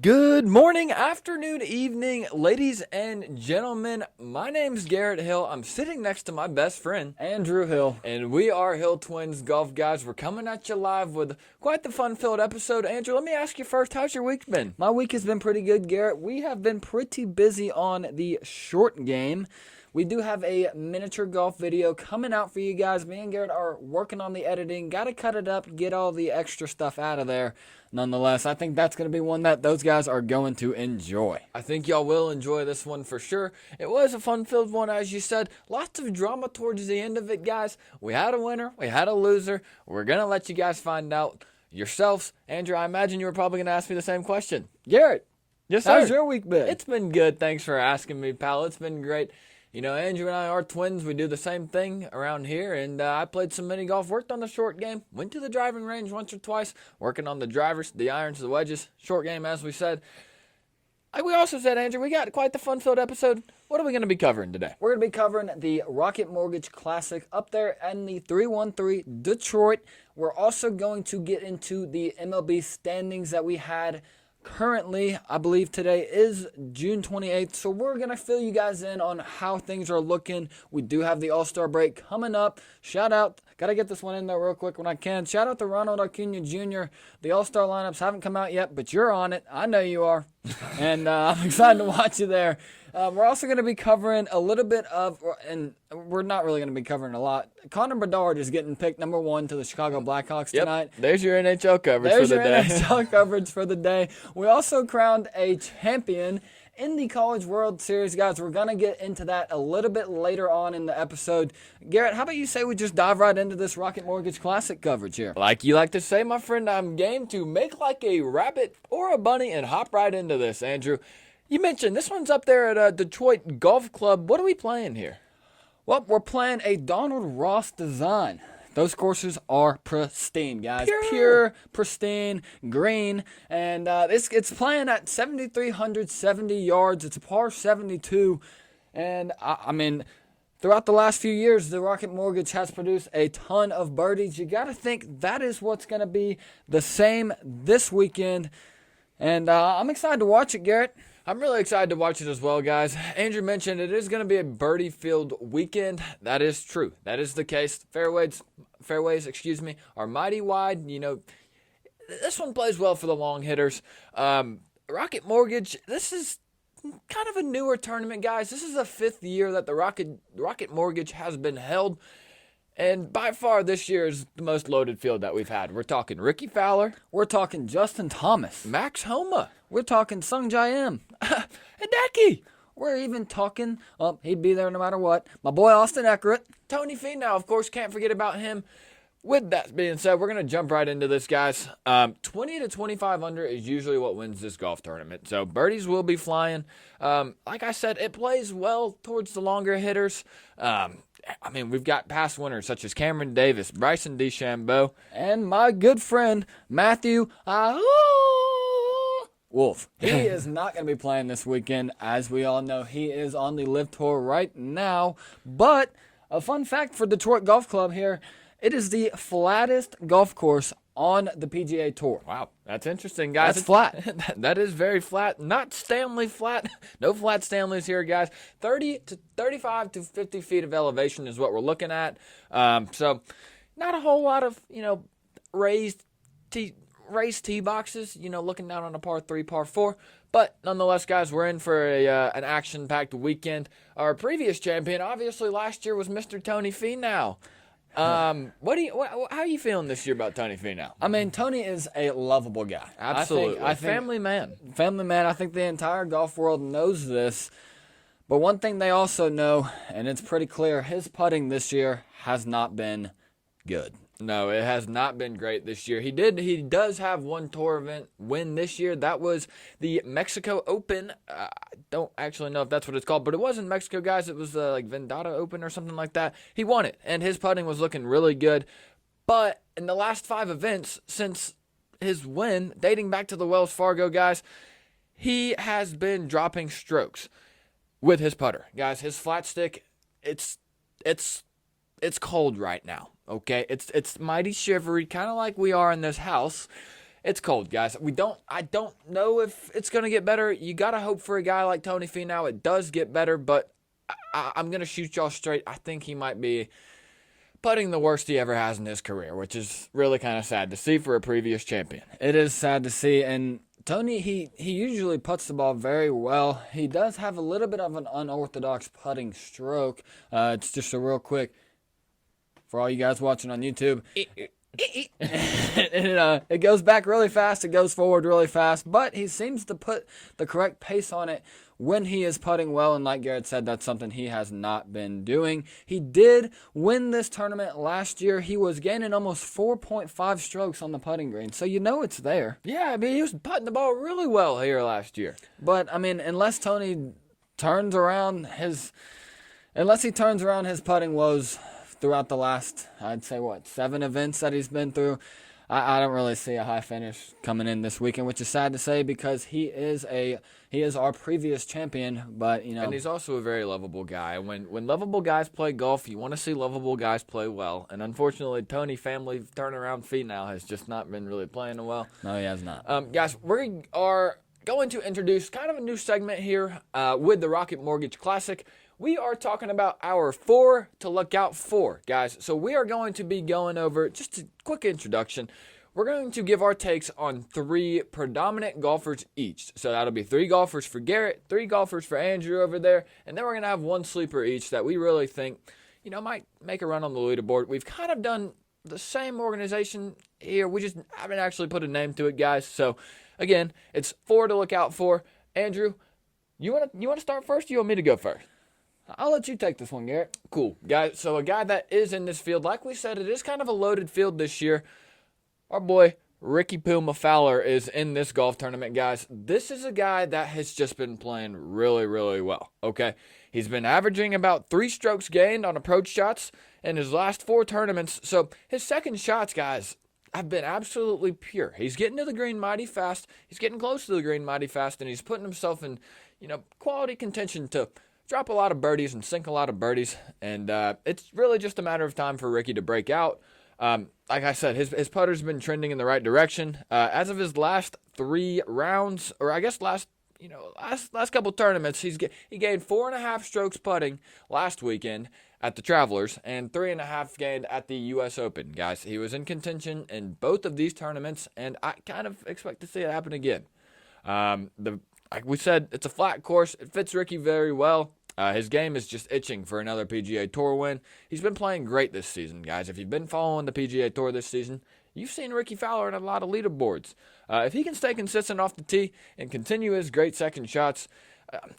Good morning, afternoon, evening, ladies and gentlemen. My name's Garrett Hill. I'm sitting next to my best friend, Andrew Hill. and we are Hill Twins Golf Guys. We're coming at you live with quite the fun-filled episode. Andrew, let me ask you first, how's your week been? My week has been pretty good, Garrett. We have been pretty busy on the short game. We do have a miniature golf video coming out for you guys. Me and Garrett are working on the editing. Got to cut it up, get all the extra stuff out of there. Nonetheless, I think that's going to be one that those guys are going to enjoy. I think y'all will enjoy this one for sure. It was a fun-filled one, as you said. Lots of drama towards the end of it, guys. We had a winner. We had a loser. We're going to let you guys find out yourselves. Andrew, I imagine you were probably going to ask me the same question. Garrett, Yes, sir. how's your week been? It's been good. Thanks for asking me, pal. It's been great. You know, Andrew and I are twins. We do the same thing around here, and I played some mini golf, worked on the short game, went to the driving range once or twice, working on the drivers, the irons, the wedges, short game, as we said. We also said, Andrew, we got quite the fun-filled episode. What are we going to be covering today? We're going to be covering the Rocket Mortgage Classic up there in the 313 Detroit. We're also going to get into the MLB standings that we had currently. I believe today is June 28th, so we're going to fill you guys in on how things are looking. We do have the All-Star break coming up. Shout out, got to get this one in there real quick when I can. Shout out to Ronald Acuna Jr. The All-Star lineups haven't come out yet, but you're on it. I know you are, and I'm excited to watch you there. We're also going to be covering a little bit of, and we're not really going to be covering a lot. Connor Bedard is getting picked number 1 to the Chicago Blackhawks tonight. There's your NHL coverage for the day. There's your NHL coverage for the day. We also crowned a champion in the College World Series, guys. We're going to get into that a little bit later on in the episode. Garrett, how about you say we just dive right into this Rocket Mortgage Classic coverage here? Like you like to say, my friend, I'm game to make like a rabbit or a bunny and hop right into this, Andrew. You mentioned this one's up there at Detroit Golf Club. What are we playing here? Well, we're playing a Donald Ross design. Those courses are pristine, guys. Pure, pristine, green. And it's playing at 7,370 yards. It's a par 72. And, I mean, throughout the last few years, the Rocket Mortgage has produced a ton of birdies. You got to think that is what's going to be the same this weekend. And I'm excited to watch it, Garrett. I'm really excited to watch it as well, guys. Andrew mentioned it is going to be a birdie-filled weekend. That is true. That is the case. Fairways, are mighty wide. You know, this one plays well for the long hitters. Rocket Mortgage, this is kind of a newer tournament, guys. This is the 5th year that the Rocket Mortgage has been held. And by far, this year is the most loaded field that we've had. We're talking Ricky Fowler. We're talking Justin Thomas. Max Homa. We're talking Sung Jae Im. Hideki. We're even talking, he'd be there no matter what, my boy Austin Eckert. Tony Finau, of course, can't forget about him. With that being said, we're going to jump right into this, guys. 20 to 25 under is usually what wins this golf tournament. So birdies will be flying. Like I said, it plays well towards the longer hitters. I mean, we've got past winners such as Cameron Davis, Bryson DeChambeau, and my good friend, Matthew Wolf. He is not going to be playing this weekend. As we all know, he is on the LIV Tour right now. But a fun fact for Detroit Golf Club here, it is the flattest golf course on the PGA Tour. Wow, that's interesting, guys. That's flat. That is very flat. Not Stanley flat. No flat Stanleys here, guys. 35 to 50 feet of elevation is what we're looking at. So not a whole lot of, raised tee boxes, looking down on a par 3, par 4. But nonetheless, guys, we're in for an action-packed weekend. Our previous champion, obviously, last year was Mr. Tony Finau. How are you feeling this year about Tony Finau? I mean, Tony is a lovable guy. Absolutely. I think family man. Family man. I think the entire golf world knows this. But one thing they also know, and it's pretty clear, his putting this year has not been good. No, it has not been great this year. He does have one tour event win this year. That was the Mexico Open. I don't actually know if that's what it's called, but it was in Mexico, guys. It was like Vendetta Open or something like that. He won it, and his putting was looking really good. But in the last 5 events since his win, dating back to the Wells Fargo, guys, he has been dropping strokes with his putter. Guys, his flat stick, it's cold right now. Okay, it's mighty shivery, kind of like we are in this house, It's cold, guys. I don't know if it's going to get better. You got to hope for a guy like Tony Finau. It does get better, but I'm going to shoot y'all straight. I think he might be putting the worst he ever has in his career, which is really kind of sad to see for a previous champion. It is sad to see, and Tony, he usually puts the ball very well. He does have a little bit of an unorthodox putting stroke. It's just a real quick, for all you guys watching on YouTube, it goes back really fast, it goes forward really fast, but he seems to put the correct pace on it when he is putting well, and like Garrett said, that's something he has not been doing. He did win this tournament last year. He was gaining almost 4.5 strokes on the putting green, so you know it's there. Yeah, I mean, he was putting the ball really well here last year. But, I mean, unless Tony turns around his putting woes throughout the last, I'd say, 7 events that he's been through, I don't really see a high finish coming in this weekend, which is sad to say because he is our previous champion, but and he's also a very lovable guy. When lovable guys play golf, you want to see lovable guys play well, and unfortunately, Tony family turnaround Finau has just not been really playing well. No, he has not. Guys, we are going to introduce kind of a new segment here with the Rocket Mortgage Classic. We are talking about our 4 to look out for, guys. So we are going to be going over just a quick introduction. We're going to give our takes on 3 predominant golfers each. So that'll be 3 golfers for Garrett, 3 golfers for Andrew over there, and then we're going to have 1 sleeper each that we really think, might make a run on the leaderboard. We've kind of done the same organization here. We just haven't actually put a name to it, guys. So again, it's 4 to look out for. Andrew, you want to start first? Or you want me to go first? I'll let you take this one, Garrett. Cool. Guys, so a guy that is in this field, like we said, it is kind of a loaded field this year. Our boy, Ricky Puma Fowler, is in this golf tournament, guys. This is a guy that has just been playing really, really well, okay? He's been averaging about 3 strokes gained on approach shots in his last 4 tournaments. So his second shots, guys, have been absolutely pure. He's getting to the green mighty fast. He's getting close to the green mighty fast, and he's putting himself in, quality contention to drop a lot of birdies and sink a lot of birdies, and it's really just a matter of time for Ricky to break out. Like I said, his putter's been trending in the right direction. As of his last 3 rounds, or I guess last couple tournaments, he gained 4.5 strokes putting last weekend at the Travelers and 3.5 gained at the U.S. Open. Guys, he was in contention in both of these tournaments, and I kind of expect to see it happen again. Like we said, it's a flat course. It fits Ricky very well. His game is just itching for another PGA Tour win. He's been playing great this season, guys. If you've been following the PGA Tour this season, you've seen Ricky Fowler in a lot of leaderboards. If he can stay consistent off the tee and continue his great second shots,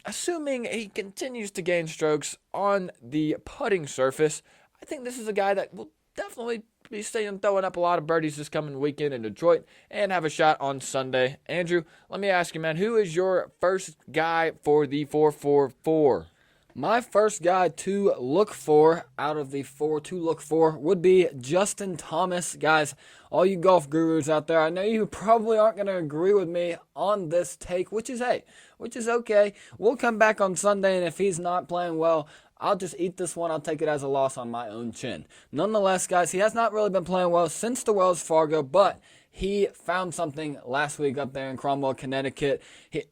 assuming he continues to gain strokes on the putting surface, I think this is a guy that will definitely be throwing up a lot of birdies this coming weekend in Detroit and have a shot on Sunday. Andrew, let me ask you, man, who is your first guy for the 444? My first guy to look for out of the 4 to look for would be Justin Thomas. Guys, all you golf gurus out there, I know you probably aren't going to agree with me on this take, which is okay. We'll come back on Sunday, and if he's not playing well, I'll just eat this one. I'll take it as a loss on my own chin. Nonetheless, guys, he has not really been playing well since the Wells Fargo, but he found something last week up there in Cromwell, Connecticut.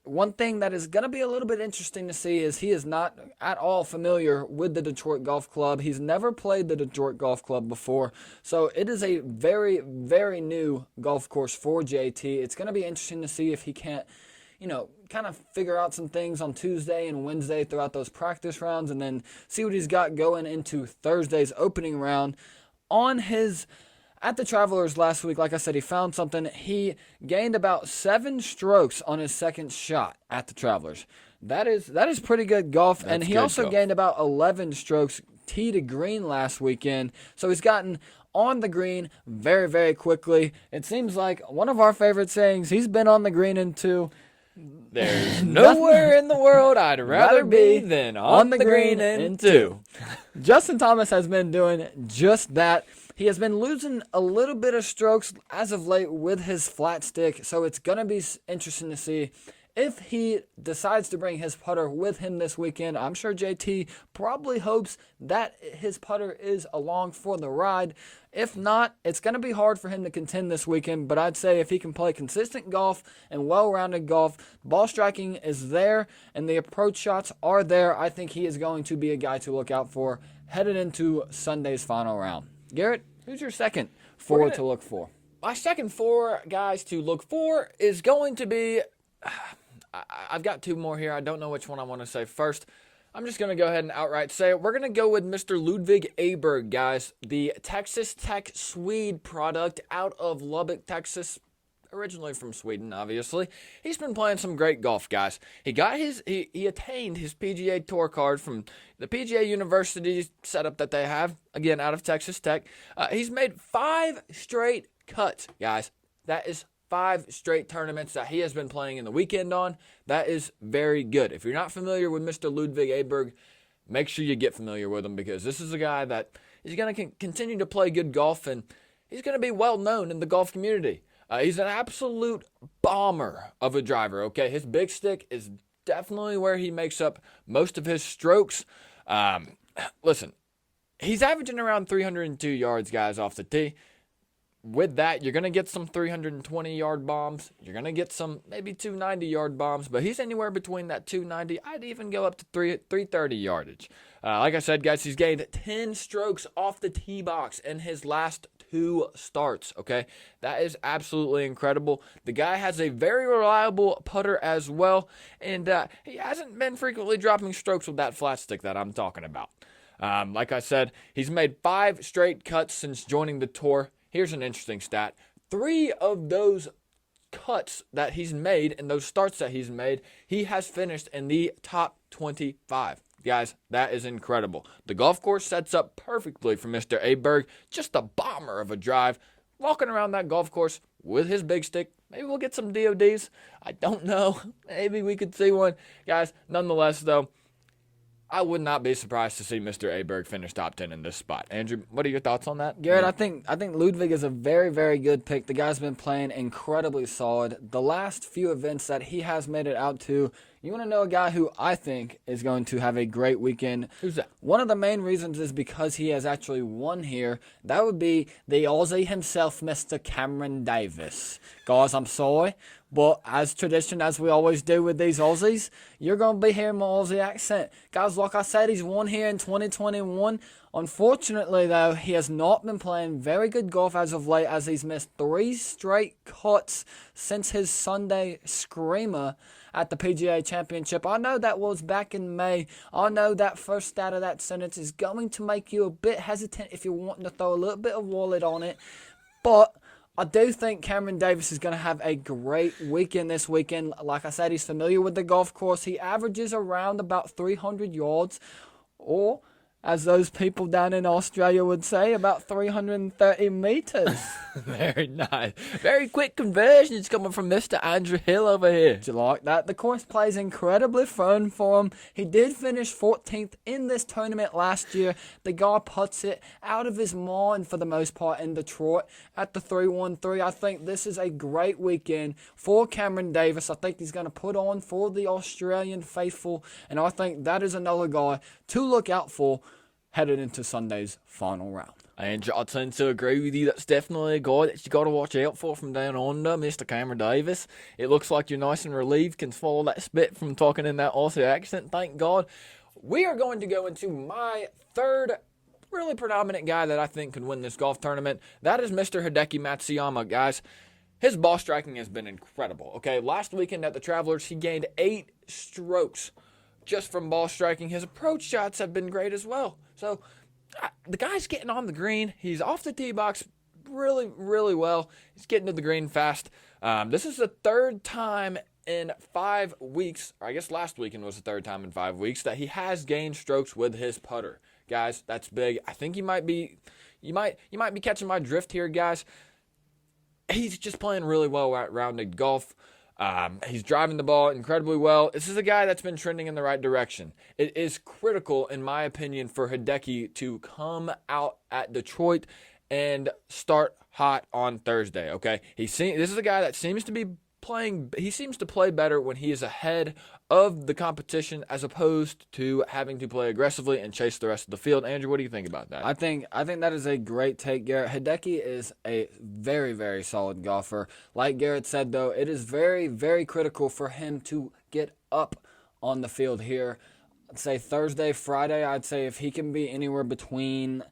One thing that is going to be a little bit interesting to see is he is not at all familiar with the Detroit Golf Club. He's never played the Detroit Golf Club before, so it is a very, very new golf course for JT. It's going to be interesting to see if he can't, kind of figure out some things on Tuesday and Wednesday throughout those practice rounds, and then see what he's got going into Thursday's opening round. At the Travelers last week, like I said, he found something. He gained about 7 strokes on his second shot at the Travelers. That is pretty good golf, and he also gained about 11 strokes tee to green last weekend. So he's gotten on the green very, very quickly. It seems like one of our favorite sayings, he's been on the green in 2. There's nowhere in the world I'd rather be than on the green in 2. Justin Thomas has been doing just that. He has been losing a little bit of strokes as of late with his flat stick, so it's going to be interesting to see if he decides to bring his putter with him this weekend, I'm sure JT probably hopes that his putter is along for the ride. If not, it's going to be hard for him to contend this weekend, but I'd say if he can play consistent golf and well-rounded golf, ball striking is there and the approach shots are there, I think he is going to be a guy to look out for headed into Sunday's final round. Garrett, who's your second forward to look for? My second four guys to look for is going to be, I've got two more here. I don't know which one I want to say first. I'm just going to go ahead and outright say it. We're going to go with Mr. Ludvig Aberg, guys. The Texas Tech Swede product out of Lubbock, Texas. Originally from Sweden, obviously. He's been playing some great golf, guys. He attained his PGA Tour card from the PGA University setup that they have, again, out of Texas Tech. He's made 5 straight cuts, guys. That is 5 straight tournaments that he has been playing in the weekend on. That is very good. If you're not familiar with Mr. Ludvig Aberg, make sure you get familiar with him because this is a guy that is going to continue to play good golf and he's going to be well known in the golf community. He's an absolute bomber of a driver, okay? His big stick is definitely where he makes up most of his strokes. Listen, he's averaging around 302 yards, guys, off the tee. With that, you're going to get some 320-yard bombs. You're going to get some maybe 290-yard bombs, but he's anywhere between that 290. I'd even go up to 330 yardage. Like I said, guys, he's gained 10 strokes off the tee box in his last 2 starts, okay? That is absolutely incredible. The guy has a very reliable putter as well, and he hasn't been frequently dropping strokes with that flat stick that I'm talking about. Like I said, he's made 5 straight cuts since joining the tour. Here's an interesting stat. 3 of those cuts that he's made and those starts that he's made, he has finished in the top 25. Guys, that is incredible. The golf course sets up perfectly for Mr. Aberg. Just a bomber of a drive. Walking around that golf course with his big stick. Maybe we'll get some DODs. I don't know. Maybe we could see one. Guys, nonetheless, though, I would not be surprised to see Mr. Aberg finish top 10 in this spot. Andrew, what are your thoughts on that? Garrett, I think Ludvig is a very, very good pick. The guy's been playing incredibly solid. The last few events that he has made it out to, you want to know a guy who I think is going to have a great weekend? Who's that? One of the main reasons is because he has actually won here. That would be the Aussie himself, Mr. Cameron Davis. Guys, I'm sorry, but as tradition, as we always do with these Aussies, you're going to be hearing my Aussie accent. Guys, like I said, he's won here in 2021. Unfortunately, though, he has not been playing very good golf as of late as he's missed 3 straight cuts since his Sunday screamer at the PGA Championship. I know that was back in May. I know that first stat of that sentence is going to make you a bit hesitant if you're wanting to throw a little bit of wallet on it. But I do think Cameron Davis is going to have a great weekend this weekend. Like I said, he's familiar with the golf course. He averages around about 300 yards, or as those people down in Australia would say, about 330 meters. Very nice. Very quick conversions coming from Mr. Andrew Hill over here. Do you like that? The course plays incredibly fun for him. He did finish 14th in this tournament last year. The guy puts it out of his mind for the most part in Detroit at the 313. I think this is a great weekend for Cameron Davis. I think he's going to put on for the Australian faithful, and I think that is another guy to look out for headed into Sunday's final round. And I tend to agree with you. That's definitely a guy that you got to watch out for from down under, Mr. Cameron Davis. It looks like you're nice and relieved, can swallow that spit from talking in that Aussie accent. Thank God. We are going to go into my third really predominant guy that I think could win this golf tournament. That is Mr. Hideki Matsuyama, guys. His ball striking has been incredible. Okay, last weekend at the Travelers, he gained 8 strokes just from ball striking. His approach shots have been great as well. So the guy's getting on the green. He's off the tee box really, really well. He's getting to the green fast. This is the 3rd time in 5 weeks, or I guess last weekend was the 3rd time in 5 weeks, that he has gained strokes with his putter. Guys, that's big. I think you might be catching my drift here, guys. He's just playing really well-rounded golf. He's driving the ball incredibly well. This is a guy that's been trending in the right direction. It is critical, in my opinion, for Hideki to come out at Detroit and start hot on Thursday, okay? This is a guy that seems to be he seems to play better when he is ahead of the competition as opposed to having to play aggressively and chase the rest of the field. Andrew, what do you think about that? I think that is a great take, Garrett. Hideki is a very, very solid golfer. Like Garrett said, though, it is very, very critical for him to get up on the field here. I'd say Thursday, Friday, I'd say if he can be anywhere between,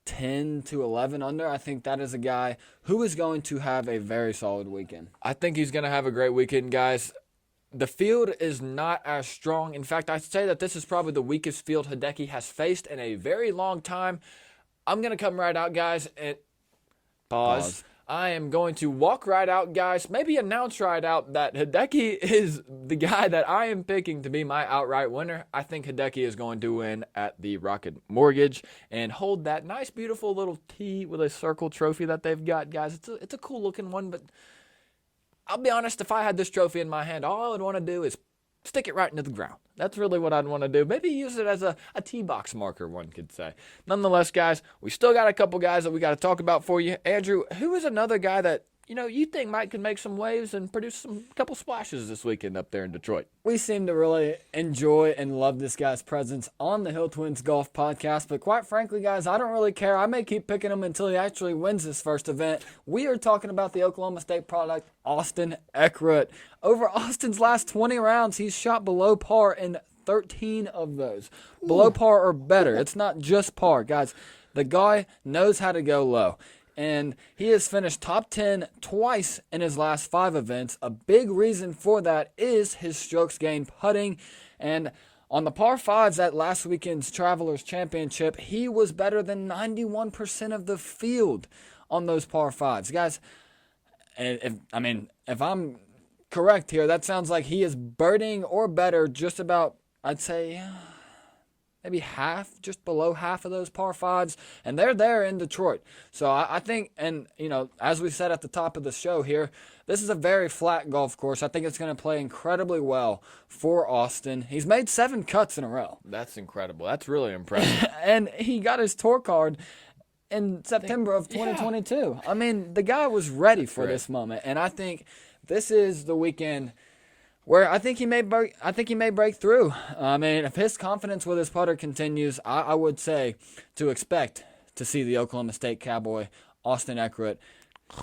10 to 11 under, I think that is a guy who is going to have a very solid weekend. I think he's going to have a great weekend, guys. The field is not as strong. In fact, I'd say that this is probably the weakest field Hideki has faced in a very long time. I'm going to come right out, guys, and pause. I am going to walk right out, guys, maybe announce right out that Hideki is the guy that I am picking to be my outright winner. I think Hideki is going to win at the Rocket Mortgage and hold that nice, beautiful little T with a circle trophy that they've got, guys. It's a cool-looking one, but I'll be honest, if I had this trophy in my hand, all I would want to do is stick it right into the ground. That's really what I'd want to do. Maybe use it as a tee box marker, one could say. Nonetheless, guys, we still got a couple guys that we got to talk about for you. Andrew, who is another guy that you think could make some waves and produce couple splashes this weekend up there in Detroit? We seem to really enjoy and love this guy's presence on the Hill Twins Golf Podcast, but quite frankly, guys, I don't really care. I may keep picking him until he actually wins his first event. We are talking about the Oklahoma State product, Austin Eckroat. Over Austin's last 20 rounds, he's shot below par in 13 of those. Below par or better. It's not just par, guys. The guy knows how to go low. And he has finished top 10 twice in his last 5 events. A big reason for that is his strokes gained putting. And on the par 5s at last weekend's Travelers Championship, he was better than 91% of the field on those par 5s. Guys, if I'm correct here, that sounds like he is birding or better just about, I'd say, maybe half, just below half of those par 5s, and they're there in Detroit. So I think, and as we said at the top of the show here, this is a very flat golf course. I think it's going to play incredibly well for Austin. He's made 7 cuts in a row. That's incredible. That's really impressive. And he got his tour card in September of 2022. Yeah. The guy was ready for this moment, and I think this is the weekend where I think he may break through. If his confidence with his putter continues, I would say to expect to see the Oklahoma State Cowboy, Austin Eckroat,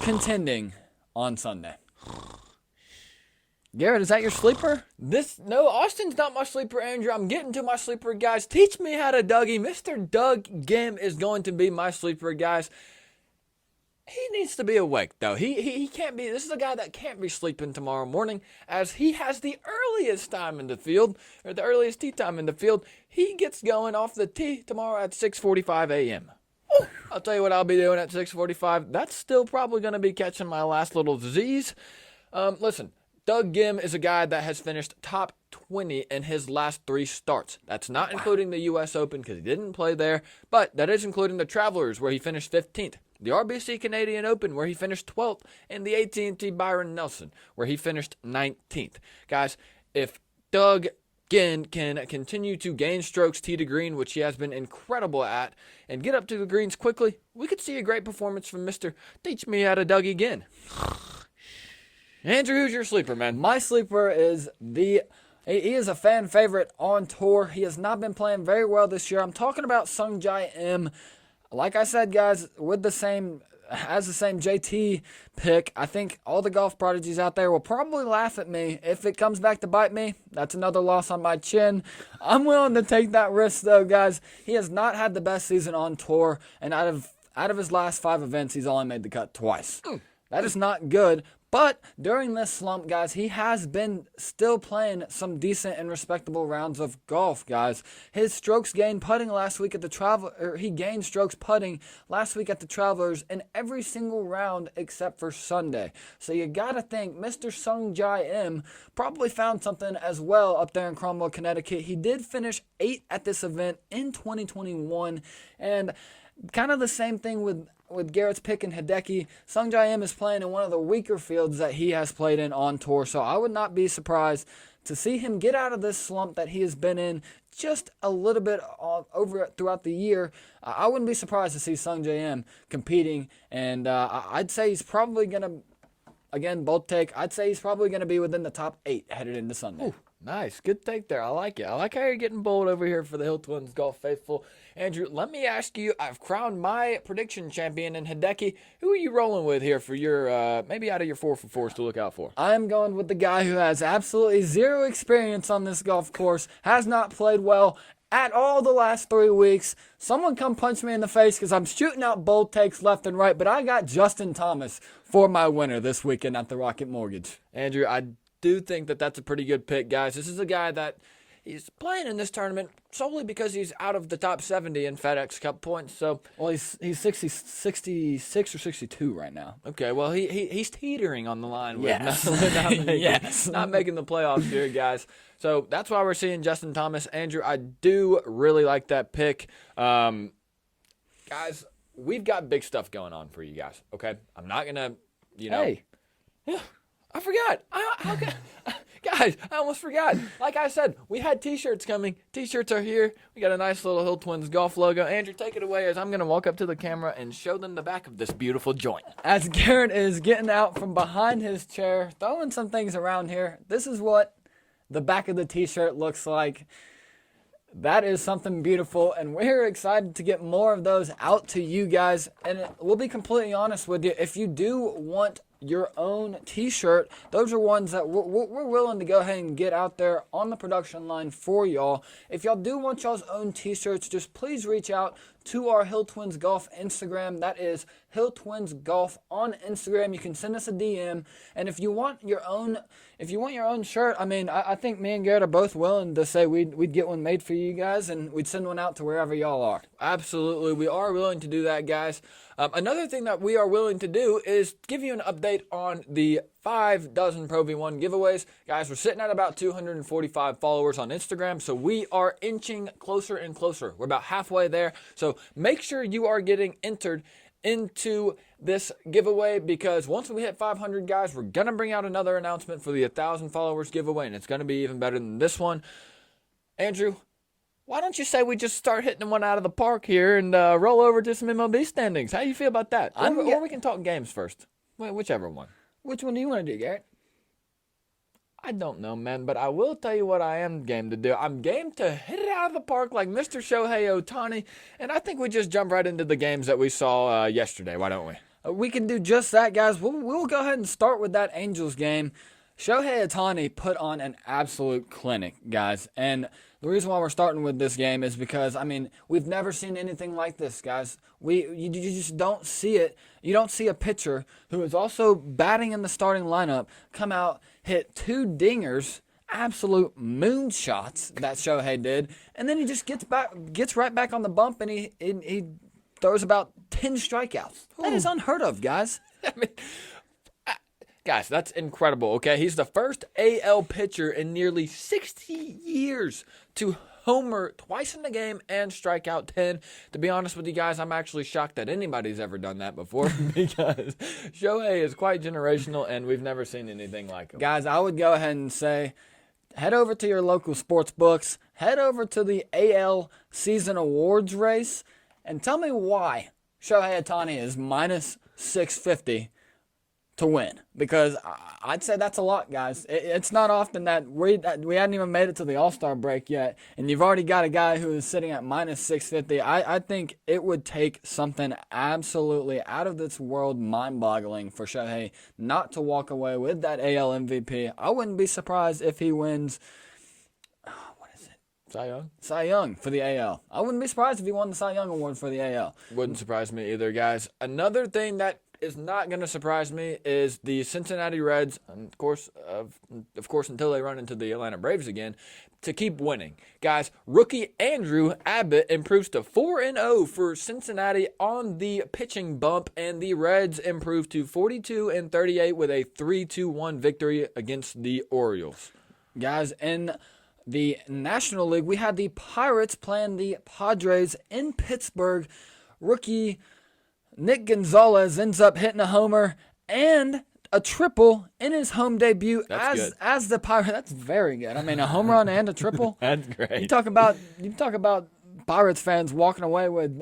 contending on Sunday. Garrett, is that your sleeper? No, Austin's not my sleeper, Andrew. I'm getting to my sleeper, guys. Teach me how to Dougie. Mr. Doug Gim is going to be my sleeper, guys. He needs to be awake, though. He can't be. This is a guy that can't be sleeping tomorrow morning, as he has the earliest time in the field, or the earliest tee time in the field. He gets going off the tee tomorrow at 6:45 a.m. I'll tell you what I'll be doing at 6:45. That's still probably going to be catching my last little Z's. Listen, Doug Gim is a guy that has finished top 20 in his last 3 starts. That's not including the U.S. Open because he didn't play there, but that is including the Travelers where he finished 15th, the RBC Canadian Open where he finished 12th, and the AT&T Byron Nelson where he finished 19th. Guys, if Doug Gim can continue to gain strokes tee to green, which he has been incredible at, and get up to the greens quickly, we could see a great performance from Mr. Teach Me How to Dougie Gim. Andrew, who's your sleeper, man? My sleeper is he is a fan favorite on tour. He has not been playing very well this year. I'm talking about Sung Jae Im. Like I said, guys, with the same JT pick, I think all the golf prodigies out there will probably laugh at me. If it comes back to bite me, that's another loss on my chin. I'm willing to take that risk, though, guys. He has not had the best season on tour, and out of his last 5 events, he's only made the cut twice. That is not good. But during this slump, guys, he has been still playing some decent and respectable rounds of golf, guys. His strokes gained putting last week at the he gained strokes putting last week at the Travelers in every single round except for Sunday. So you gotta think Mr. Sung Jae Im probably found something as well up there in Cromwell, Connecticut. He did finish 8th at this event in 2021, and kind of the same thing with Garrett's pick and Hideki. Sung Jae Im is playing in one of the weaker fields that he has played in on tour, so I would not be surprised to see him get out of this slump that he has been in just a little bit over throughout the year. I wouldn't be surprised to see Sung Jae Im competing, and I'd say he's probably going to again, bold take. I'd say he's probably going to be within the top 8 headed into Sunday. Ooh, nice. Good take there. I like it. I like how you're getting bold over here for the Hill Twins Golf Faithful. Andrew, let me ask you, I've crowned my prediction champion in Hideki. Who are you rolling with here for your, maybe out of your 4 for 4s to look out for? I'm going with the guy who has absolutely zero experience on this golf course, has not played well at all the last 3 weeks. Someone come punch me in the face because I'm shooting out bold takes left and right, but I got Justin Thomas for my winner this weekend at the Rocket Mortgage. Andrew, I do think that that's a pretty good pick, guys. This is a guy that he's playing in this tournament solely because he's out of the top 70 in FedEx Cup points. So, well, he's 66 or 62 right now. Okay, well, he's teetering on the line with yes. not making the playoffs here, guys. So that's why we're seeing Justin Thomas. Andrew, I do really like that pick. Guys, we've got big stuff going on for you guys, okay? I'm not going to, Hey. Yeah, I forgot. Guys, I almost forgot. Like I said, we had T-shirts coming. T-shirts are here. We got a nice little Hill Twins golf logo. Andrew, take it away as I'm going to walk up to the camera and show them the back of this beautiful joint. As Garrett is getting out from behind his chair, throwing some things around here, this is what the back of the T-shirt looks like. That is something beautiful, and we're excited to get more of those out to you guys. And we'll be completely honest with you, if you do want your own T-shirt, those are ones that we're willing to go ahead and get out there on the production line for y'all. If y'all do want y'all's own T-shirts, just please reach out to our Hill Twins Golf Instagram. That is Hill Twins Golf on Instagram. You can send us a DM, and if you want your own shirt, I mean, I think me and Garrett are both willing to say we'd get one made for you guys, and we'd send one out to wherever y'all are. Absolutely, we are willing to do that, guys. Another thing that we are willing to do is give you an update on the 5 dozen Pro V1 giveaways. Guys, we're sitting at about 245 followers on Instagram, so we are inching closer and closer. We're about halfway there, so make sure you are getting entered into this giveaway, because once we hit 500, guys, we're going to bring out another announcement for the 1,000 followers giveaway, and it's going to be even better than this one. Andrew, why don't you say we just start hitting one out of the park here and roll over to some MLB standings? How do you feel about that? Or we can talk games first. Whichever one. Which one do you want to do, Garrett? I don't know, man, but I will tell you what I am game to do. I'm game to hit it out of the park like Mr. Shohei Ohtani, and I think we just jump right into the games that we saw yesterday. Why don't we? We can do just that, guys. We'll go ahead and start with that Angels game. Shohei Ohtani put on an absolute clinic, guys, and the reason why we're starting with this game is because, I mean, we've never seen anything like this, guys. You just don't see it. You don't see a pitcher who is also batting in the starting lineup come out, hit 2 dingers, absolute moonshots that Shohei did, and then he just gets right back on the bump, and he throws about 10 strikeouts. That is unheard of, guys. I mean, guys, that's incredible, okay? He's the first AL pitcher in nearly 60 years to homer twice in the game and strike out 10. To be honest with you guys, I'm actually shocked that anybody's ever done that before because Shohei is quite generational and we've never seen anything like him. Guys, I would go ahead and say head over to your local sports books, head over to the AL season awards race, and tell me why Shohei Ohtani is minus 650 to win, because I'd say that's a lot, guys. It's not often that we hadn't even made it to the All-Star break yet, and you've already got a guy who is sitting at minus 650. I think it would take something absolutely out of this world mind-boggling for Shohei not to walk away with that AL MVP. I wouldn't be surprised if he wins, what is it? Cy Young? Cy Young for the AL. I wouldn't be surprised if he won the Cy Young Award for the AL. Wouldn't surprise me either, guys. Another thing that is not going to surprise me is the Cincinnati Reds, of course, until they run into the Atlanta Braves again, to keep winning. Guys, rookie Andrew Abbott improves to 4-0 for Cincinnati on the pitching bump, and the Reds improve to 42-38 with a 3-1 victory against the Orioles. Guys, in the National League, we had the Pirates playing the Padres in Pittsburgh. Rookie Nick Gonzalez ends up hitting a homer and a triple in his home debut as the Pirate. That's very good. I mean, a home run and a triple. That's great. You talk about Pirates fans walking away with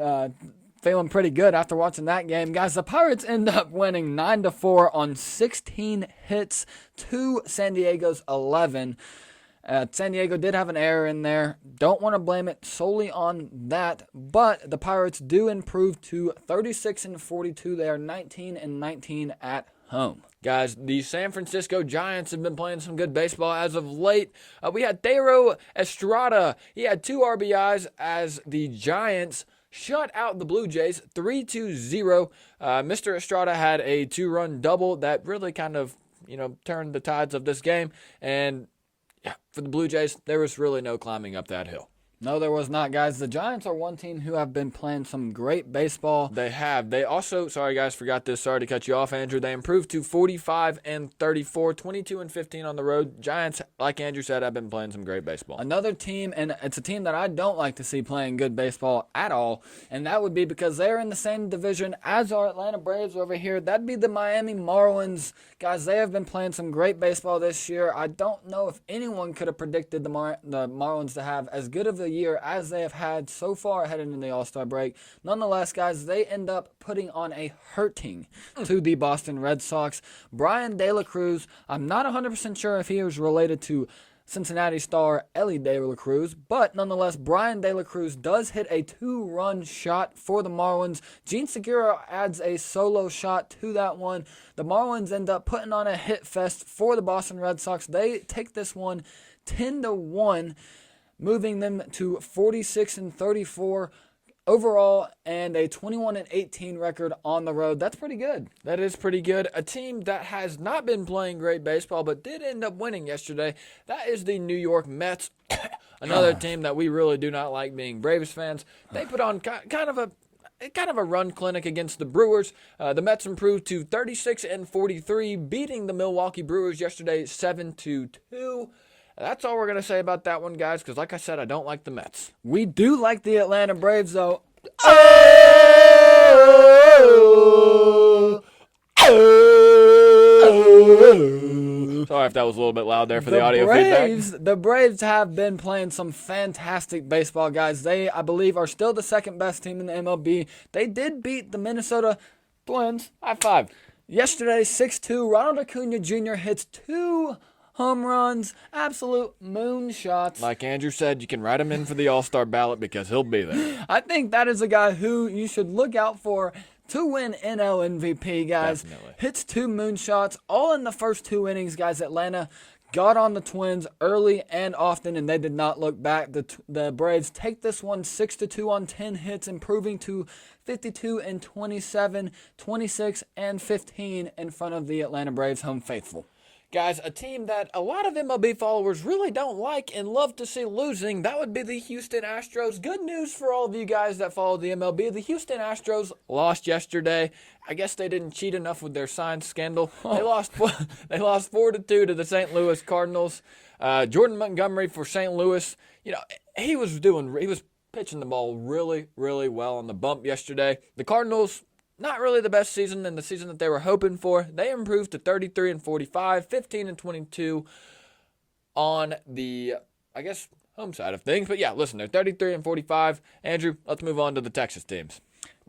feeling pretty good after watching that game. Guys, the Pirates end up winning 9-4 on 16 hits to San Diego's 11. San Diego did have an error in there. Don't want to blame it solely on that, but the Pirates do improve to 36-42. They are 19-19 at home. Guys, the San Francisco Giants have been playing some good baseball as of late. We had Thairo Estrada. He had 2 RBIs as the Giants shut out the Blue Jays 3-0. Mr. Estrada had a 2-run double that really kind of, turned the tides of this game. And yeah, for the Blue Jays, there was really no climbing up that hill. No, there was not, guys. The Giants are one team who have been playing some great baseball. They have. They also, sorry guys, forgot this. Sorry to cut you off, Andrew. They improved to 45-34, 22-15 on the road. Giants, like Andrew said, have been playing some great baseball. Another team, and it's a team that I don't like to see playing good baseball at all, and that would be because they're in the same division as our Atlanta Braves over here. That'd be the Miami Marlins. Guys, they have been playing some great baseball this year. I don't know if anyone could have predicted the Marlins to have as good of a year as they have had so far heading into the All-Star break. Nonetheless, guys, they end up putting on a hurting to the Boston Red Sox. Brian De La Cruz, I'm not 100% sure if he was related to Cincinnati star Ellie De La Cruz, but nonetheless, Brian De La Cruz does hit a 2-run shot for the Marlins. Gene Segura adds a solo shot to that one. The Marlins end up putting on a hit fest for the Boston Red Sox. They take this one 10-1. Moving them to 46-34 overall and a 21-18 record on the road. That's pretty good. That is pretty good. A team that has not been playing great baseball but did end up winning yesterday, that is the New York Mets. Another team that we really do not like being Braves fans. They put on kind of a run clinic against the Brewers. The Mets improved to 36-43, beating the Milwaukee Brewers yesterday 7-2. That's all we're going to say about that one, guys, because like I said, I don't like the Mets. We do like the Atlanta Braves, though. Sorry if that was a little bit loud there for the audio feedback. The Braves have been playing some fantastic baseball, guys. They, I believe, are still the second best team in the MLB. They did beat the Minnesota Twins. High five. Yesterday, 6-2. Ronald Acuna Jr. hits 2 home runs, absolute moonshots. Like Andrew said, you can write him in for the All-Star ballot because he'll be there. I think that is a guy who you should look out for to win NL MVP, guys. Definitely. Hits 2 moonshots, all in the first 2 innings, guys. Atlanta got on the Twins early and often, and they did not look back. The Braves take this one 6-2 on 10 hits, improving to 52-27, 26-15 in front of the Atlanta Braves home faithful. Guys, a team that a lot of MLB followers really don't like and love to see losing, that would be the Houston Astros. Good news for all of you guys that follow the MLB. The Houston Astros lost yesterday. I guess they didn't cheat enough with their sign scandal. They lost 4-2 to the St. Louis Cardinals. Jordan Montgomery for St. Louis, he was pitching the ball really, really well on the bump yesterday. The Cardinals, not really the best season in the season that they were hoping for. They improved to 33-45, 15-22 on the, home side of things. But yeah, listen, they're 33-45. Andrew, let's move on to the Texas teams.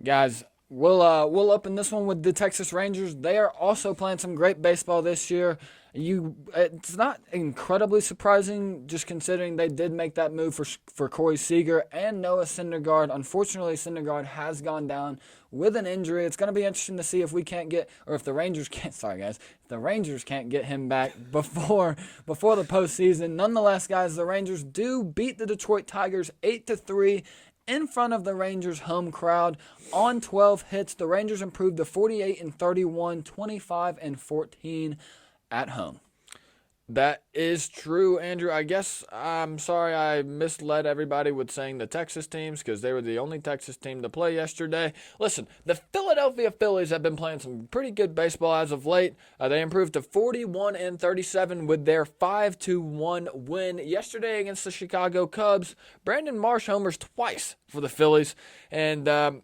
Guys, we'll open this one with the Texas Rangers. They are also playing some great baseball this year. It's not incredibly surprising, just considering they did make that move for Corey Seager and Noah Syndergaard. Unfortunately, Syndergaard has gone down with an injury. It's going to be interesting to see if we can't get, or if the Rangers can't. Sorry, guys, if the Rangers can't get him back before the postseason. Nonetheless, guys, the Rangers do beat the Detroit Tigers 8-3. In front of the Rangers' home crowd on 12 hits. The Rangers improved to 48-31, 25-14 at home. That is true, Andrew. I guess I'm sorry I misled everybody with saying the Texas teams because they were the only Texas team to play yesterday. Listen, the Philadelphia Phillies have been playing some pretty good baseball as of late. They improved to 41-37 with their 5-1 win yesterday against the Chicago Cubs. Brandon Marsh homers twice for the Phillies, and that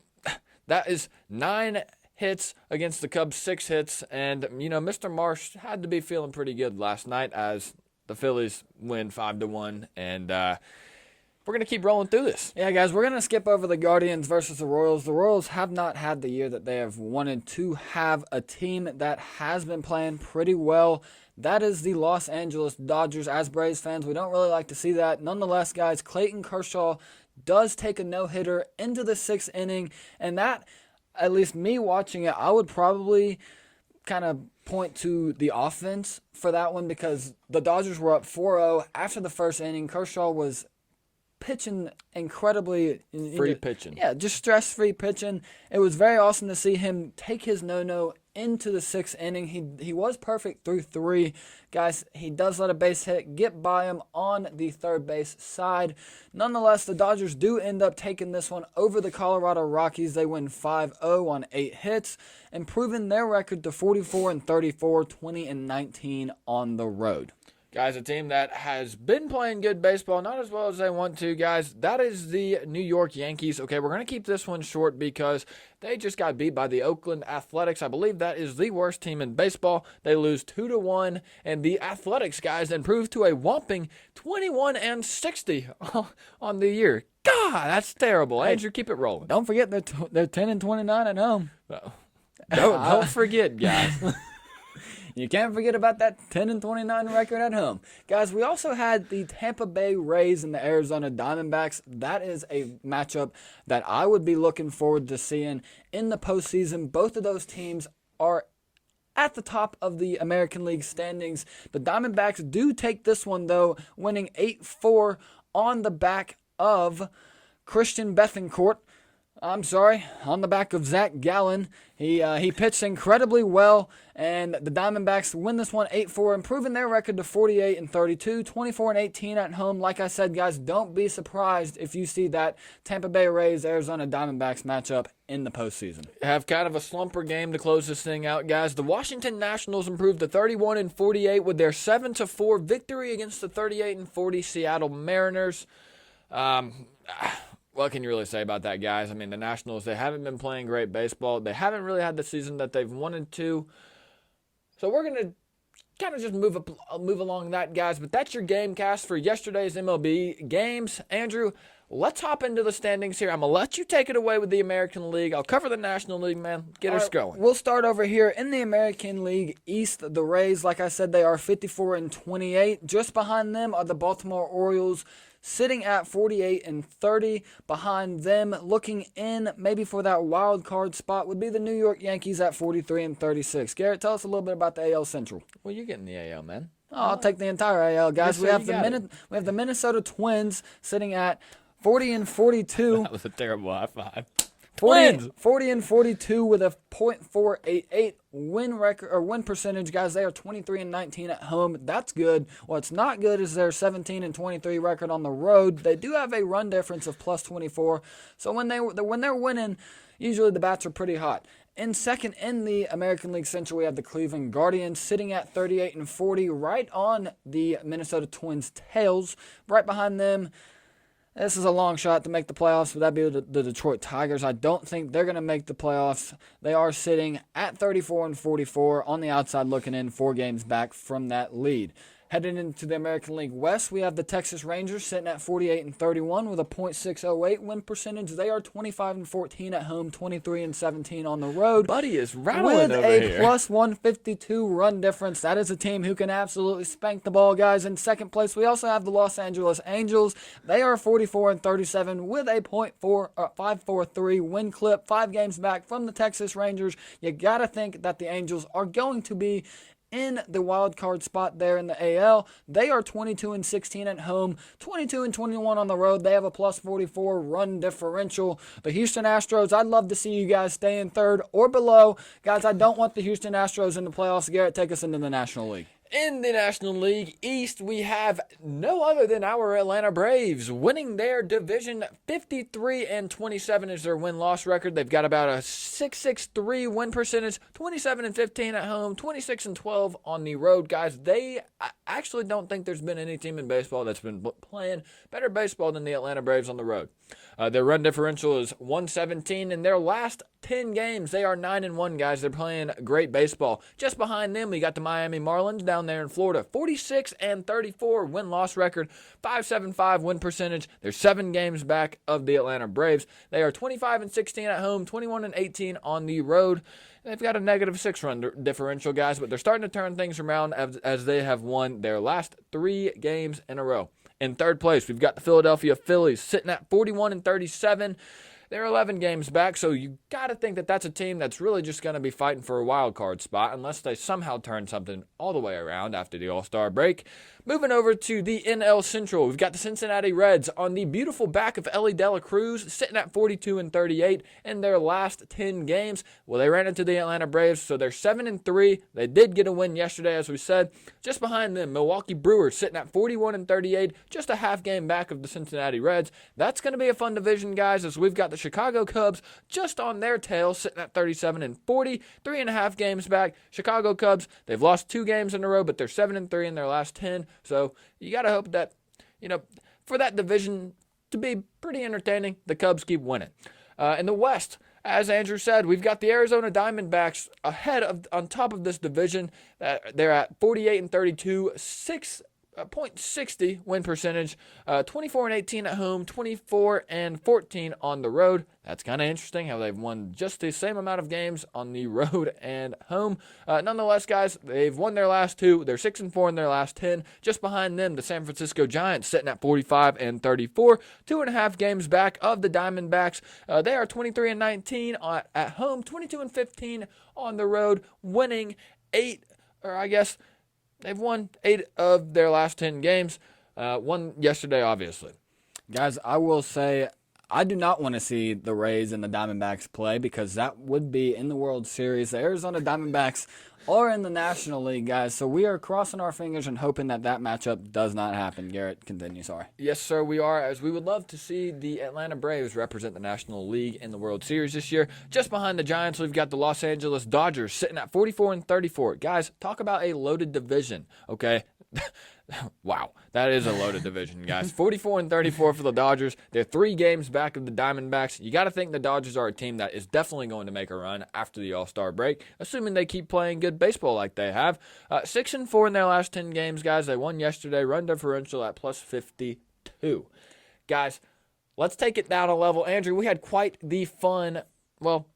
is 9 hits against the Cubs, 6 hits, and Mr. Marsh had to be feeling pretty good last night as the Phillies win 5-1, and we're going to keep rolling through this. Yeah, guys, we're going to skip over the Guardians versus the Royals. The Royals have not had the year that they have wanted to have. A team that has been playing pretty well. That is the Los Angeles Dodgers. As Braves fans, we don't really like to see that. Nonetheless, guys, Clayton Kershaw does take a no-hitter into the 6th inning, and that, at least me watching it, I would probably kind of point to the offense for that one, because the Dodgers were up 4-0 after the 1st inning. Kershaw was pitching incredibly free pitching. Yeah, just stress-free pitching. It was very awesome to see him take his no-no into the 6th inning. He was perfect through 3. Guys, he does let a base hit get by him on the third base side. Nonetheless, the Dodgers do end up taking this one over the Colorado Rockies. They win 5-0 on 8 hits, improving their record to 44-34, 20-19 on the road. Guys, a team that has been playing good baseball, not as well as they want to, guys. That is the New York Yankees. Okay, we're going to keep this one short because they just got beat by the Oakland Athletics. I believe that is the worst team in baseball. They lose 2-1, and the Athletics, guys, improved to a whopping 21-60 on the year. God, that's terrible. Hey, Andrew, keep it rolling. Don't forget they're 10-29 at home. Don't forget, guys. You can't forget about that 10-29 record at home. Guys, we also had the Tampa Bay Rays and the Arizona Diamondbacks. That is a matchup that I would be looking forward to seeing in the postseason. Both of those teams are at the top of the American League standings. The Diamondbacks do take this one, though, winning 8-4 on the back of Christian Bethancourt. On the back of Zach Gallen. He pitched incredibly well, and the Diamondbacks win this one 8-4, improving their record to 48-32, 24-18 at home. Like I said, guys, don't be surprised if you see that Tampa Bay Rays Arizona Diamondbacks matchup in the postseason. Have kind of a slumper game to close this thing out, guys. The Washington Nationals improved to 31-48 with their 7-4 victory against the 38-40 Seattle Mariners. What can you really say about that, guys? I mean, the Nationals, they haven't been playing great baseball. They haven't really had the season that they've wanted to. So we're going to kind of just move along that, guys. But that's your game cast for yesterday's MLB games. Andrew, let's hop into the standings here. I'm going to let you take it away with the American League. I'll cover the National League, man. Get us going. We'll start over here in the American League East. The Rays, like I said, they are 54-28. Just behind them are the Baltimore Orioles, sitting at 48-30. Behind them, looking in maybe for that wild card spot, would be the New York Yankees at 43-36. Garrett, tell us a little bit about the AL Central. Well, you're getting the AL, man. I'll take the entire AL, guys. Yes, We have the Minnesota Twins sitting at 40-42. That was a terrible high five. 40-42 with a .488 win percentage, guys. They are 23-19 at home. That's good. What's not good is their 17-23 record on the road. They do have a run difference of +24. So when they're winning, usually the bats are pretty hot. In second in the American League Central, we have the Cleveland Guardians sitting at 38-40, right on the Minnesota Twins' tails. Right behind them, this is a long shot to make the playoffs, but that'd be the Detroit Tigers. I don't think they're going to make the playoffs. They are sitting at 34-44 on the outside looking in, 4 games back from that lead. Heading into the American League West, we have the Texas Rangers sitting at 48-31 with a .608 win percentage. They are 25-14 at home, 23-17 on the road. Buddy is rattling over with here. a +152 run difference. That is a team who can absolutely spank the ball, guys. In second place, we also have the Los Angeles Angels. They are 44-37 with a .543 win clip, 5 games back from the Texas Rangers. You got to think that the Angels are going to be in the wild card spot there in the AL. They are 22-16 at home, 22-21 on the road. They have a +44 run differential. The Houston Astros, I'd love to see you guys stay in third or below. Guys, I don't want the Houston Astros in the playoffs. Garrett, take us into the National League. In the National League East, we have no other than our Atlanta Braves winning their division. 53-27 is their win-loss record. They've got about a .663 win percentage, 27-15 at home, 26-12 on the road. Guys, I actually don't think there's been any team in baseball that's been playing better baseball than the Atlanta Braves on the road. Their run differential is 117. In their last 10 games, they are 9-1, guys. They're playing great baseball. Just behind them, we got the Miami Marlins down down there in Florida. 46-34 win-loss record, 5.75 win percentage. They're 7 games back of the Atlanta Braves. They are 25-16 at home, 21-18 on the road. They've got a negative 6-run differential, guys, but they're starting to turn things around as they have won their last 3 games in a row. In third place, we've got the Philadelphia Phillies sitting at 41-37. They're 11 games back, so you got to think that that's a team that's really just going to be fighting for a wild card spot unless they somehow turn something all the way around after the All-Star break. Moving over to the NL Central, we've got the Cincinnati Reds on the beautiful back of Elly De La Cruz, sitting at 42-38 in their last 10 games. Well, they ran into the Atlanta Braves, so they're 7-3. They did get a win yesterday, as we said. Just behind them, Milwaukee Brewers sitting at 41-38, just a half game back of the Cincinnati Reds. That's going to be a fun division, guys, as we've got the Chicago Cubs just on their tail, sitting at 37-40, 3.5 games back. Chicago Cubs, they've lost 2 games in a row, but they're 7-3 in their last 10. So you got to hope that, for that division to be pretty entertaining, the Cubs keep winning. In the West, as Andrew said, we've got the Arizona Diamondbacks on top of this division. They're at 48-32, 6.60 win percentage, 24-18 at home, 24-14 on the road. That's kind of interesting how they've won just the same amount of games on the road and home. Nonetheless, guys, they've won their last 2. They're 6-4 in their last 10. Just behind them, the San Francisco Giants sitting at 45-34, 2.5 games back of the Diamondbacks. They are 23-19 at home, 22-15 on the road, winning 8, or I guess they've won 8 of their last 10 games. Won yesterday, obviously. Guys, I will say I do not want to see the Rays and the Diamondbacks play because that would be in the World Series. The Arizona Diamondbacks are in the National League, guys. So we are crossing our fingers and hoping that matchup does not happen. Garrett, continue. Sorry. Yes, sir, we are, as we would love to see the Atlanta Braves represent the National League in the World Series this year. Just behind the Giants, we've got the Los Angeles Dodgers sitting at 44-34. Guys, talk about a loaded division, okay? Wow, that is a loaded division, guys. 44-34 for the Dodgers. They're 3 games back of the Diamondbacks. You got to think the Dodgers are a team that is definitely going to make a run after the All-Star break, assuming they keep playing good baseball like they have. 6-4 in their last 10 games, guys. They won yesterday. Run differential at plus 52. Guys, let's take it down a level. Andrew, we had quite the fun, well,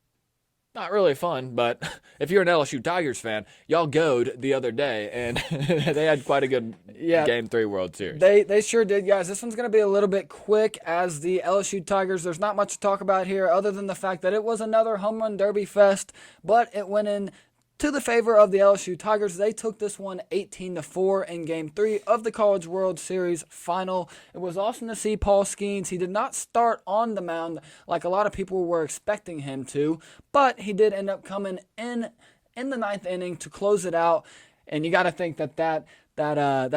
not really fun, but if you're an LSU Tigers fan, y'all goed the other day, and they had quite a good Game 3 World Series. They sure did, guys. This one's going to be a little bit quick as the LSU Tigers. There's not much to talk about here other than the fact that it was another home run derby fest, but it went in to the favor of the LSU Tigers. They took this one 18-4 in Game 3 of the College World Series final. It was awesome to see Paul Skeens. He did not start on the mound like a lot of people were expecting him to, but he did end up coming in the 9th inning to close it out. And you got to think that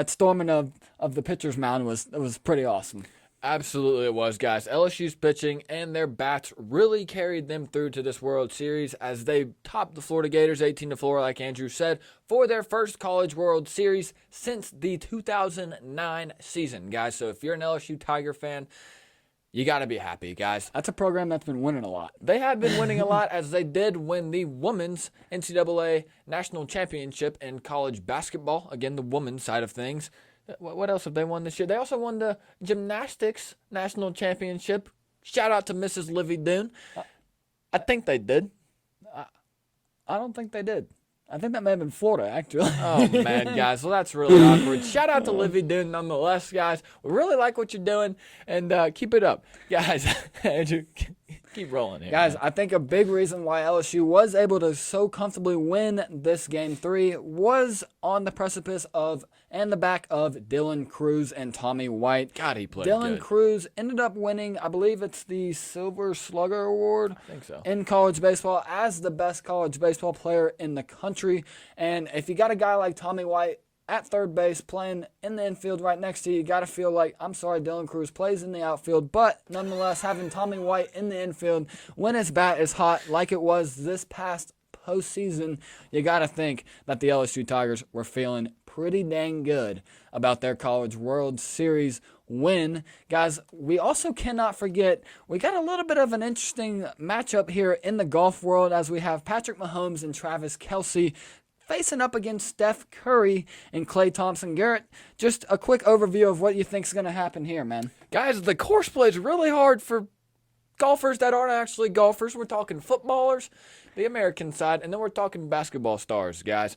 storming of the pitcher's mound was pretty awesome. Absolutely it was, guys. LSU's pitching and their bats really carried them through to this World Series as they topped the Florida Gators 18-4, like Andrew said, for their first College World Series since the 2009 season, guys. So if you're an LSU Tiger fan, you got to be happy, guys. That's a program that's been winning a lot. They have been winning a lot as they did win the women's NCAA National Championship in college basketball. Again, the women's side of things. What else have they won this year? They also won the Gymnastics National Championship. Shout out to Mrs. Livy Doon. I think they did. I don't think they did. I think that may have been Florida, actually. Oh, man, guys. Well, that's really awkward. Shout out to Livy Doon nonetheless, guys. We really like what you're doing, and keep it up. Guys, Andrew, keep rolling here. Guys, man. I think a big reason why LSU was able to so comfortably win this Game 3 was on the precipice of and the back of Dylan Cruz and Tommy White. God, he played Dylan good. Cruz ended up winning, I believe it's the Silver Slugger Award. I think so. In college baseball as the best college baseball player in the country. And if you got a guy like Tommy White at third base playing in the infield right next to you, you got to feel like, I'm sorry, Dylan Cruz plays in the outfield, but nonetheless, having Tommy White in the infield when his bat is hot like it was this past postseason, you got to think that the LSU Tigers were feeling pretty dang good about their College World Series win. Guys, we also cannot forget, we got a little bit of an interesting matchup here in the golf world as we have Patrick Mahomes and Travis Kielce facing up against Steph Curry and Klay Thompson. Garrett, just a quick overview of what you think is going to happen here, man. Guys, the course plays really hard for golfers that aren't actually golfers. We're talking footballers, the American side, and then we're talking basketball stars, guys.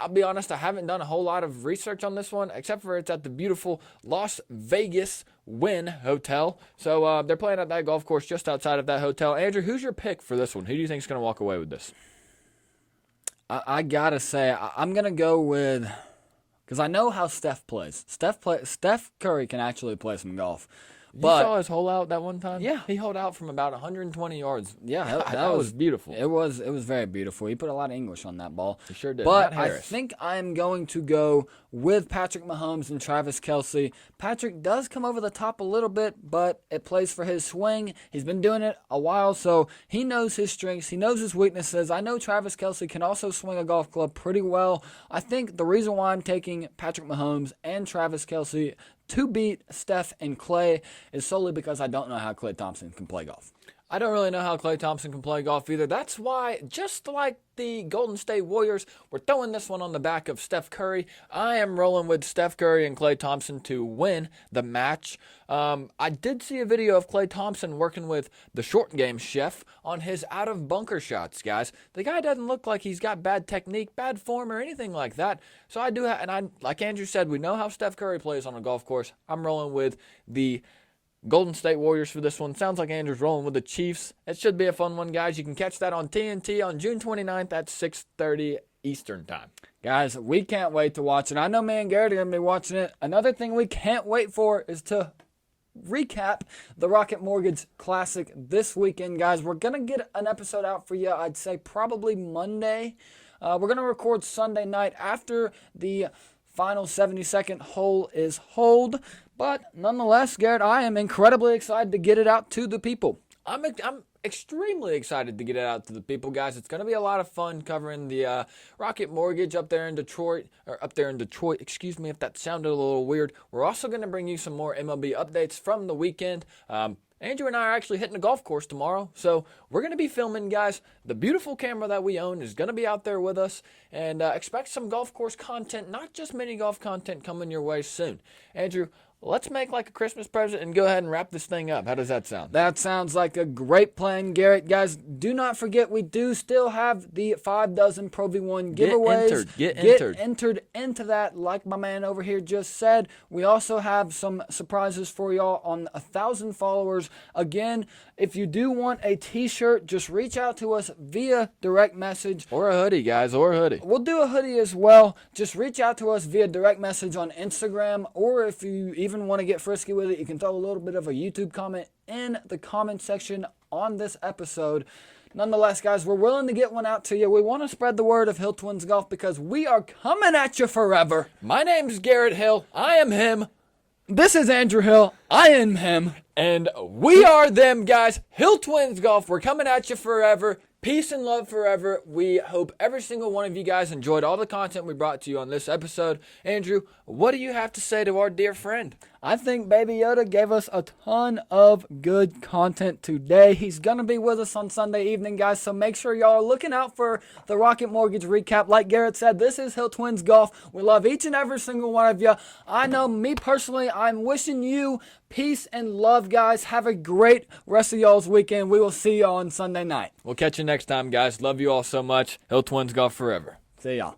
I'll be honest, I haven't done a whole lot of research on this one, except for it's at the beautiful Las Vegas Wynn Hotel. So they're playing at that golf course just outside of that hotel. Andrew, who's your pick for this one? Who do you think is going to walk away with this? I got to say, I'm going to go with, because I know how Steph plays. Steph Curry can actually play some golf. But you saw his hole out that one time? Yeah. He holed out from about 120 yards. Yeah, that was beautiful. It was very beautiful. He put a lot of English on that ball. He sure did. But I think I'm going to go with Patrick Mahomes and Travis Kielce. Patrick does come over the top a little bit, but it plays for his swing. He's been doing it a while, so he knows his strengths. He knows his weaknesses. I know Travis Kielce can also swing a golf club pretty well. I think the reason why I'm taking Patrick Mahomes and Travis Kielce to beat Steph and Klay is solely because I don't know how Klay Thompson can play golf. I don't really know how Klay Thompson can play golf either. That's why, just like the Golden State Warriors, we're throwing this one on the back of Steph Curry. I am rolling with Steph Curry and Klay Thompson to win the match. I did see a video of Klay Thompson working with the short game chef on his out-of-bunker shots, guys. The guy doesn't look like he's got bad technique, bad form, or anything like that. So I do have, and I, like Andrew said, we know how Steph Curry plays on a golf course. I'm rolling with the Golden State Warriors for this one. Sounds like Andrew's rolling with the Chiefs. It should be a fun one, guys. You can catch that on TNT on June 29th at 6:30 Eastern Time. Guys, we can't wait to watch it. I know me and Garrett are going to be watching it. Another thing we can't wait for is to recap the Rocket Mortgage Classic this weekend, guys. We're going to get an episode out for you, I'd say probably Monday. We're going to record Sunday night after the final 72nd hole is holed. But nonetheless, Garrett, I am incredibly excited to get it out to the people. I'm extremely excited to get it out to the people, guys. It's going to be a lot of fun covering the Rocket Mortgage up there in Detroit. Excuse me if that sounded a little weird. We're also going to bring you some more MLB updates from the weekend. Andrew and I are actually hitting a golf course tomorrow, so we're going to be filming, guys. The beautiful camera that we own is going to be out there with us, and expect some golf course content, not just mini golf content, coming your way soon. Andrew, let's make like a Christmas present and go ahead and wrap this thing up. How does that sound? That sounds like a great plan, Garrett. Guys, do not forget we do still have the 5 dozen Pro V1 giveaways. Get entered into that, like my man over here just said. We also have some surprises for y'all on 1,000 followers. Again, if you do want a t-shirt, just reach out to us via direct message. Or a hoodie, guys, or a hoodie. We'll do a hoodie as well. Just reach out to us via direct message on Instagram, or if you even want to get frisky with it, you can throw a little bit of a YouTube comment in the comment section on this episode. Nonetheless, guys, we're willing to get one out to you. We want to spread the word of Hill Twins Golf because we are coming at you forever. My name's Garrett Hill. I am him. This is Andrew Hill. I am him. And we are them, guys. Hill Twins Golf. We're coming at you forever. Peace and love forever. We hope every single one of you guys enjoyed all the content we brought to you on this episode. Andrew, what do you have to say to our dear friend? I think Baby Yoda gave us a ton of good content today. He's going to be with us on Sunday evening, guys, so make sure y'all are looking out for the Rocket Mortgage recap. Like Garrett said, this is Hill Twins Golf. We love each and every single one of you. I know, me personally, I'm wishing you peace and love, guys. Have a great rest of y'all's weekend. We will see y'all on Sunday night. We'll catch you next time, guys. Love you all so much. Hill Twins Golf forever. See y'all.